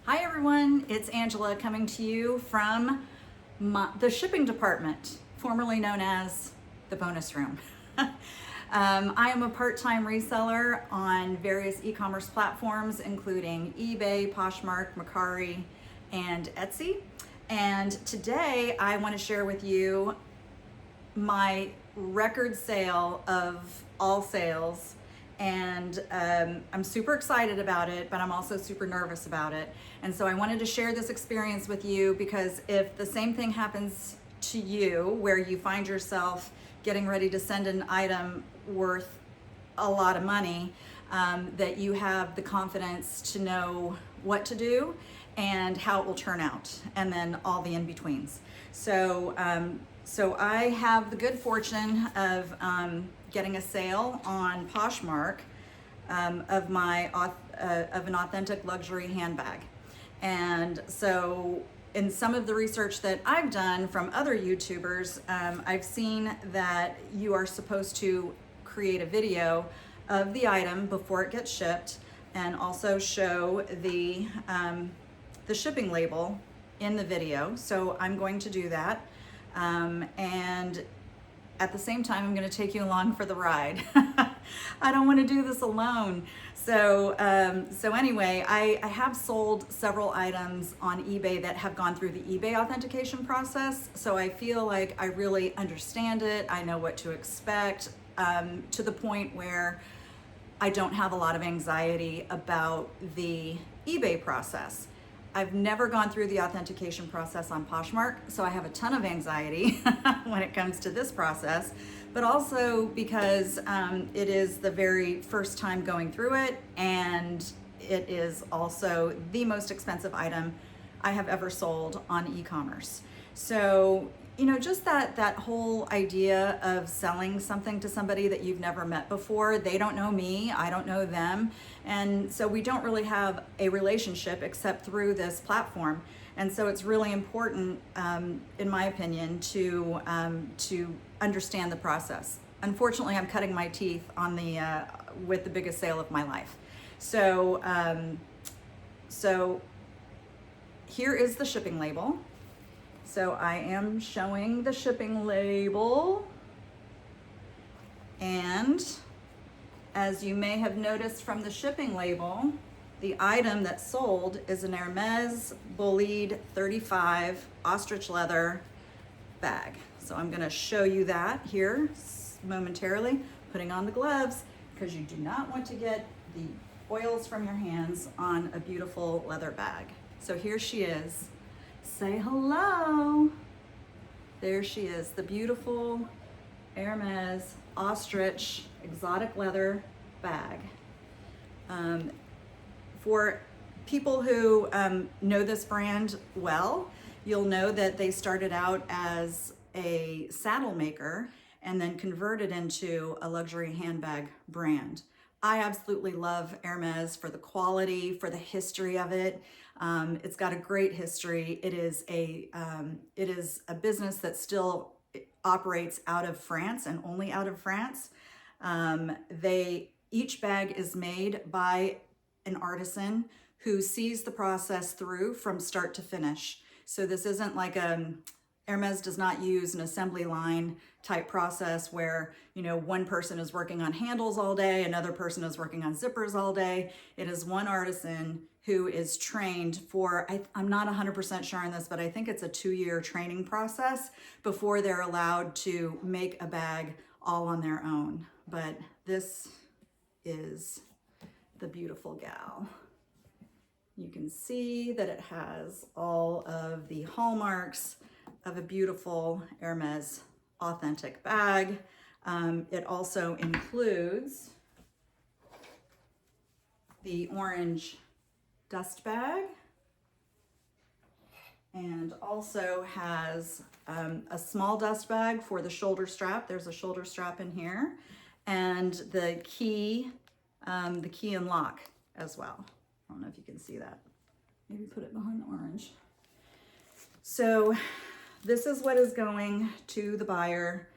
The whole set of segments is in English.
Hi everyone, it's Angela coming to you from the shipping department, formerly known as the bonus room. I am a part-time reseller on various e-commerce platforms, including eBay, Poshmark, Mercari, and Etsy. And today I want to share with you my record sale of all sales, and I'm super excited about it, but I'm also super nervous about it. And so I wanted to share this experience with you because if the same thing happens to you where you find yourself getting ready to send an item worth a lot of money, that you have the confidence to know what to do and how it will turn out, and then all the in-betweens. So I have the good fortune of getting a sale on Poshmark of an authentic luxury handbag. And so in some of the research that I've done from other YouTubers, I've seen that you are supposed to create a video of the item before it gets shipped, and also show the shipping label in the video. So I'm going to do that. And at the same time, I'm going to take you along for the ride. I don't want to do this alone. So anyway, I have sold several items on eBay that have gone through the eBay authentication process. So I feel like I really understand it. I know what to expect, to the point where I don't have a lot of anxiety about the eBay process. I've never gone through the authentication process on Poshmark, so I have a ton of anxiety when it comes to this process, but also because it is the very first time going through it, and it is also the most expensive item I have ever sold on e-commerce. So, you know, just that whole idea of selling something to somebody that you've never met before. They don't know me, I don't know them. And so we don't really have a relationship except through this platform. And so it's really important, in my opinion, to understand the process. Unfortunately, I'm cutting my teeth on with the biggest sale of my life. So here is the shipping label. So I am showing the shipping label, and as you may have noticed from the shipping label, the item that sold is an Hermes Bolide 35 ostrich leather bag. So I'm going to show you that here momentarily, putting on the gloves, because you do not want to get the oils from your hands on a beautiful leather bag. So here she is. Say hello. There she is, the beautiful Hermes ostrich exotic leather bag. For people who know this brand well, you'll know that they started out as a saddle maker and then converted into a luxury handbag brand. I absolutely love Hermes for the quality, for the history of it. It's got a great history. It is a business that still operates out of France and only out of France. Each bag is made by an artisan who sees the process through from start to finish. So this isn't like Hermes does not use an assembly line type process where, you know, one person is working on handles all day, another person is working on zippers all day. It is one artisan who is trained for, I'm not 100% sure on this, but I think it's a 2-year training process before they're allowed to make a bag all on their own. But this is the beautiful gal. You can see that it has all of the hallmarks of a beautiful Hermes authentic bag. It also includes the orange dust bag, and also has a small dust bag for the shoulder strap. There's a shoulder strap in here, and the key and lock as well. I don't know if you can see that. Maybe put it behind the orange. So this is what is going to the buyer.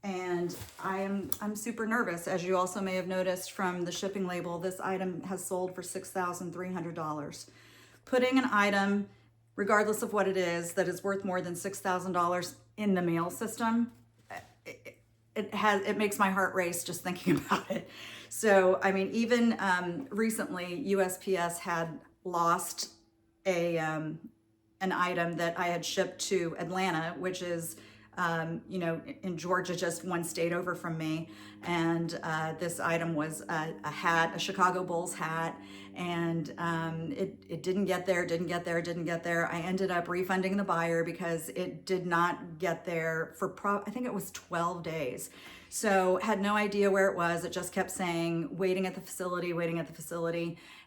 and I'm super nervous. As you also may have noticed from the shipping label, this item has sold for $6,300. Putting an item, regardless of what it is, that is worth more than $6,000 in the mail system, it makes my heart race just thinking about it. So, I mean, even recently, USPS had lost an item that I had shipped to Atlanta, which is, you know, in Georgia, just one state over from me. And this item was a hat, a Chicago Bulls hat. And it didn't get there. I ended up refunding the buyer because it did not get there for, I think it was 12 days. So had no idea where it was. It just kept saying, waiting at the facility.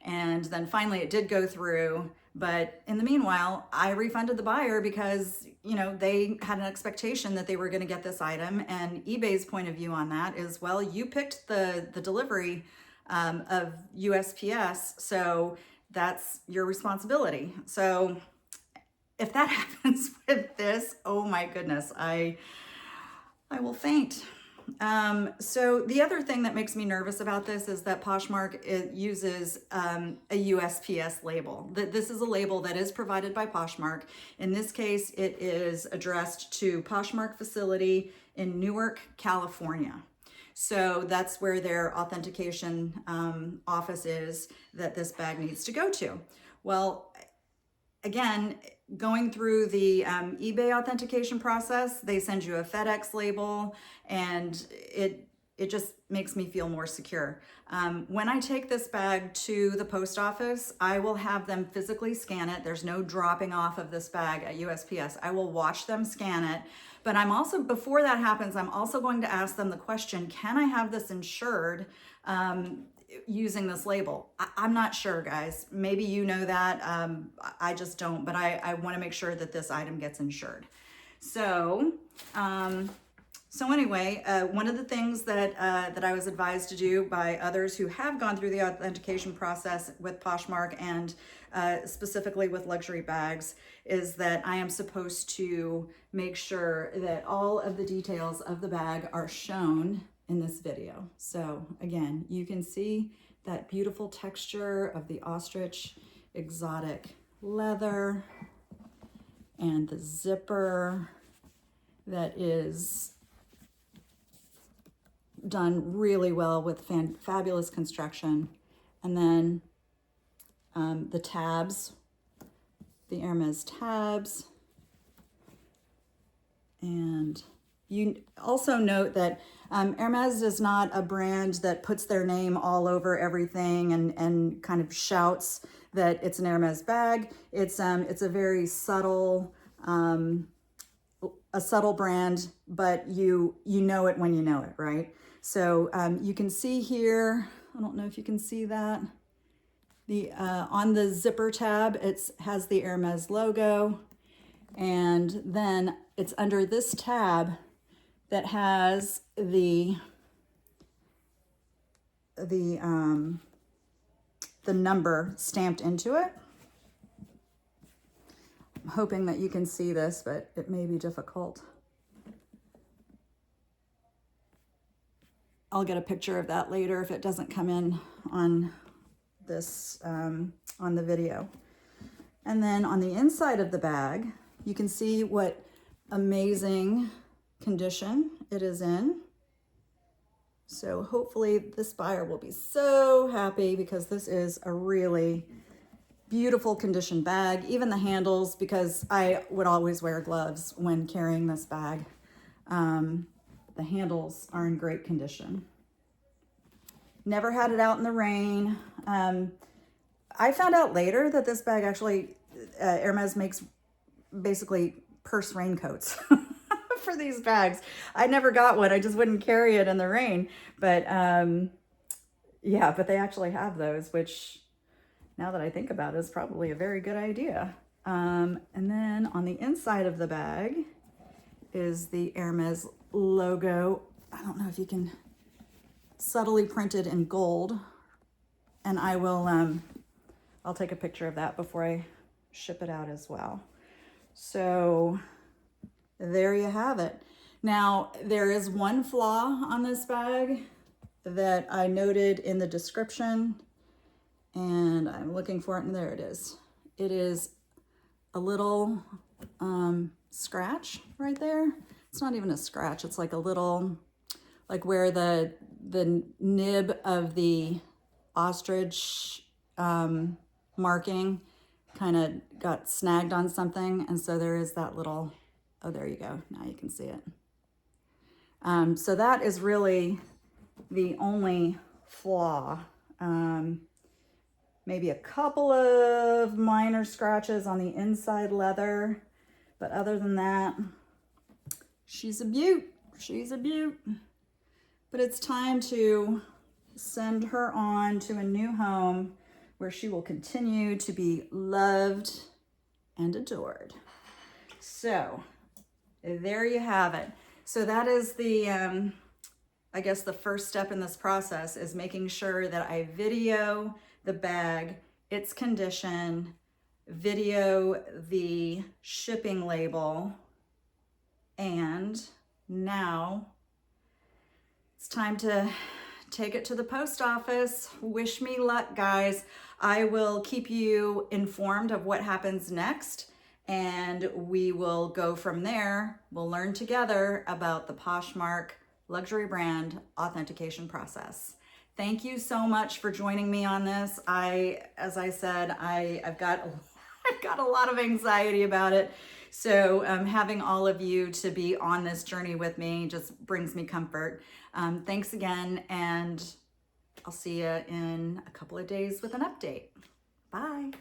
And then finally it did go through. But in the meanwhile, I refunded the buyer because, you know, they had an expectation that they were going to get this item. And eBay's point of view on that is, well, you picked the delivery of USPS, so that's your responsibility. So if that happens with this, oh my goodness, I will faint. So the other thing that makes me nervous about this is that Poshmark uses a USPS label. This is a label that is provided by Poshmark. In this case, it is addressed to Poshmark facility in Newark, California. So that's where their authentication office is that this bag needs to go to. Well, again, going through the eBay authentication process, they send you a FedEx label, and it just makes me feel more secure. When I take this bag to the post office, I will have them physically scan it. There's no dropping off of this bag at USPS. I will watch them scan it. But I'm also, before that happens, I'm also going to ask them the question, can I have this insured using this label? I'm not sure, guys. Maybe you know that. I just don't, but I want to make sure that this item gets insured. So, anyway, one of the things that I was advised to do by others who have gone through the authentication process with Poshmark and specifically with luxury bags is that I am supposed to make sure that all of the details of the bag are shown in this video. So again, you can see that beautiful texture of the ostrich exotic leather and the zipper that is done really well with fabulous construction. And then the tabs, the Hermes tabs. And you also note that Hermes is not a brand that puts their name all over everything and kind of shouts that it's an Hermes bag. It's a very subtle, a subtle brand, but you know it when you know it, right? So you can see here, I don't know if you can see that, on the zipper tab, it has the Hermes logo, and then it's under this tab that has the number stamped into it. I'm hoping that you can see this, but it may be difficult. I'll get a picture of that later if it doesn't come in on this, on the video. And then on the inside of the bag, you can see what amazing condition it is in. So hopefully this buyer will be so happy because this is a really beautiful condition bag. Even the handles, because I would always wear gloves when carrying this bag. The handles are in great condition. Never had it out in the rain. I found out later that this bag actually, Hermes makes basically purse raincoats for these bags. I never got one. I just wouldn't carry it in the rain. But yeah, but they actually have those, which now that I think about it is probably a very good idea. And then on the inside of the bag is the Hermes logo. I don't know if you can, subtly printed in gold. And I will, I'll take a picture of that before I ship it out as well. So there you have it. Now, there is one flaw on this bag that I noted in the description, and I'm looking for it, and there it is. It is a little scratch right there. It's not even a scratch. It's like a little, like where the nib of the ostrich marking kind of got snagged on something. And so there is that little, oh, there you go. Now you can see it. So that is really the only flaw. Maybe a couple of minor scratches on the inside leather, but other than that, she's a beaut. She's a beaut. But it's time to send her on to a new home where she will continue to be loved and adored. So there you have it. So that is the, I guess the first step in this process is making sure that I video the bag, its condition, video the shipping label, and now it's time to take it to the post office. Wish me luck, guys. I will keep you informed of what happens next, and we will go from there. We'll learn together about the Poshmark luxury brand authentication process. Thank you so much for joining me on this. As I said, I've got a lot of anxiety about it. So having all of you to be on this journey with me just brings me comfort. Thanks again, and I'll see you in a couple of days with an update. Bye.